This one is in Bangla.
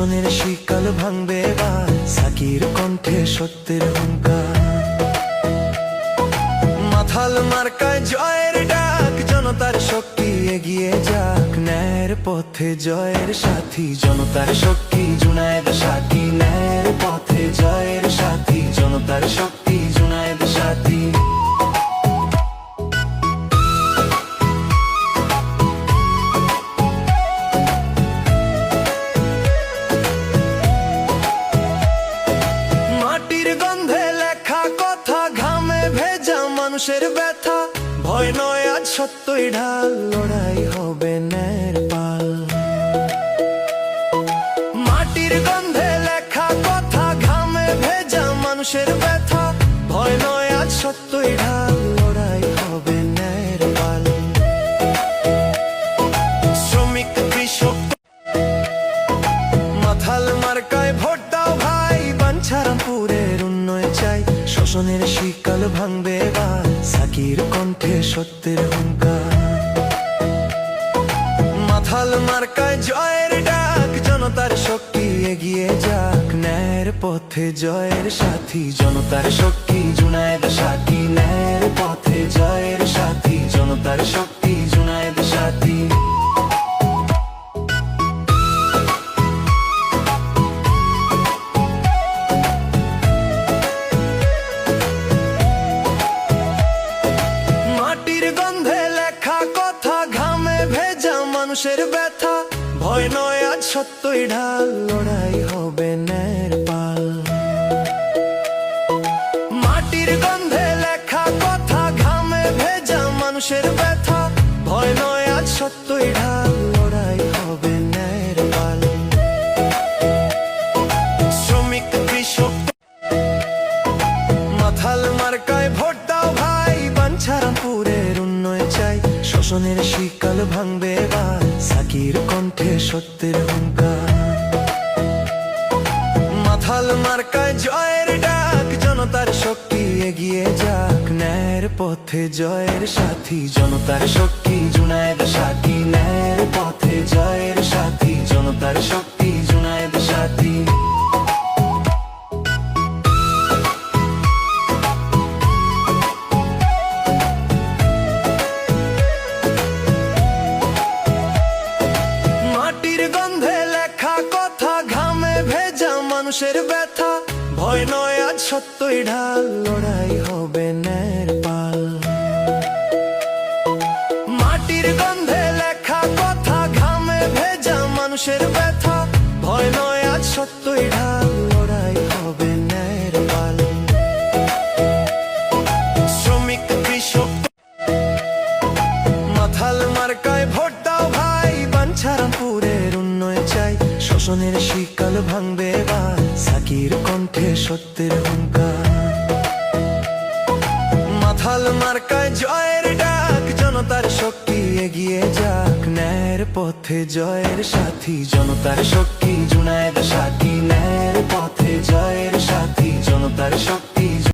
শোষণের শিকল ভাঙবে এবার, সাকির কণ্ঠে সত্যের হুঙ্কার। মাথাল মার্কায় জয়ের ডাক, জনতার শক্তি এগিয়ে যাক, ন্যায়ের পথে জয়ের সাথী জনতার শক্তি জুনায়েদ সাথী। ন্যায়ের পথে জয়ের সাথী জনতার শক্তি জুনায়েদ সাথী। মাটির গন্ধে লেখা কথা, ঘামে ভেজা মানুষের ব্যথা, ভয় নয় আজ সত্যই ঢাল, লড়াই হবে ন্যায়ের পাল। মাটির গন্ধে লেখা কথা, ঘামে ভেজা মানুষের ব্যথা, ভয় নয় আজ সত্যই ঢাল, লড়াই হবে ন্যায়ের পাল। শ্রমিক কৃষক মাথাল মার্কায় ভোট দাও ভাই, বাঞ্ছারামপুরের উন্নয়ন চাই, শোষণের শিকল ভাঙবে এবার, সাকির কণ্ঠে সত্যের হুঙ্কার। মাথাল মার্কায় জয়ের ডাক, জনতার শক্তি এগিয়ে যাক, ন্যায়ের পথে জয়ের সাথী জনতার শক্তি জুনায়েদ সাথী। ন্যায়ের পথে জয়ের সাথী জনতার শক্তি জুনায়েদ সাথী। মাটির গন্ধে লেখা কথা, ঘামে ভেজা মানুষের ব্যথা, ভয় নয় আজ সত্যই ঢাল, লড়াই হবে ন্যায়ের পাল। মাটির গন্ধে লেখা কথা, ঘামে ভেজা মানুষের ব্যথা, ভয় নয় আজ সত্যই ঢাল, লড়াই হবে ন্যায়ের পাল। শ্রমিক কৃষক মাথাল মার্কায় ভোট দাও ভাই, বাঞ্ছারামপুরের উন্নয়ন চাই, শোষণের শিকল ভাঙবে এবার, সাকির কণ্ঠে সত্যের হুঙ্কার। মাথাল মার্কায় জয়ের ডাক, জনতার শক্তি এগিয়ে যাক, ন্যায়ের পথে জয়ের সাথী জনতার শক্তি জুনায়েদ সাথী। ন্যায়ের পথে জয়ের সাথী জনতার শক্তি জুনায়েদ সাথী। মাটির গন্ধে লেখা কথা, ঘামে ভেজা মানুষের ব্যথা, ভয় নয় আজ সত্যই ঢাল, লড়াই হবে ন্যায়ের পাল। মাটির গন্ধে লেখা কথা, ঘামে ভেজা মানুষের ব্যথা, ভয় নয় আজ সত্যই ঢাল, লড়াই হবে ন্যায়ের পাল। শ্রমিক কৃষক মাথাল মার্কায় ভোট দাও ভাই, বাঞ্ছারামপুরের উন্নয়ন চাই, শোষণের শিকল ভাঙবে এবার, সাকির কণ্ঠে সত্যের হুঙ্কার। মাথাল মার্কায় জয়ের ডাক, জনতার শক্তি এগিয়ে যাক, ন্যায়ের পথে জয়ের সাথী জনতার শক্তি জুনায়েদ সাথী। ন্যায়ের পথে জয়ের সাথী জনতার শক্তি।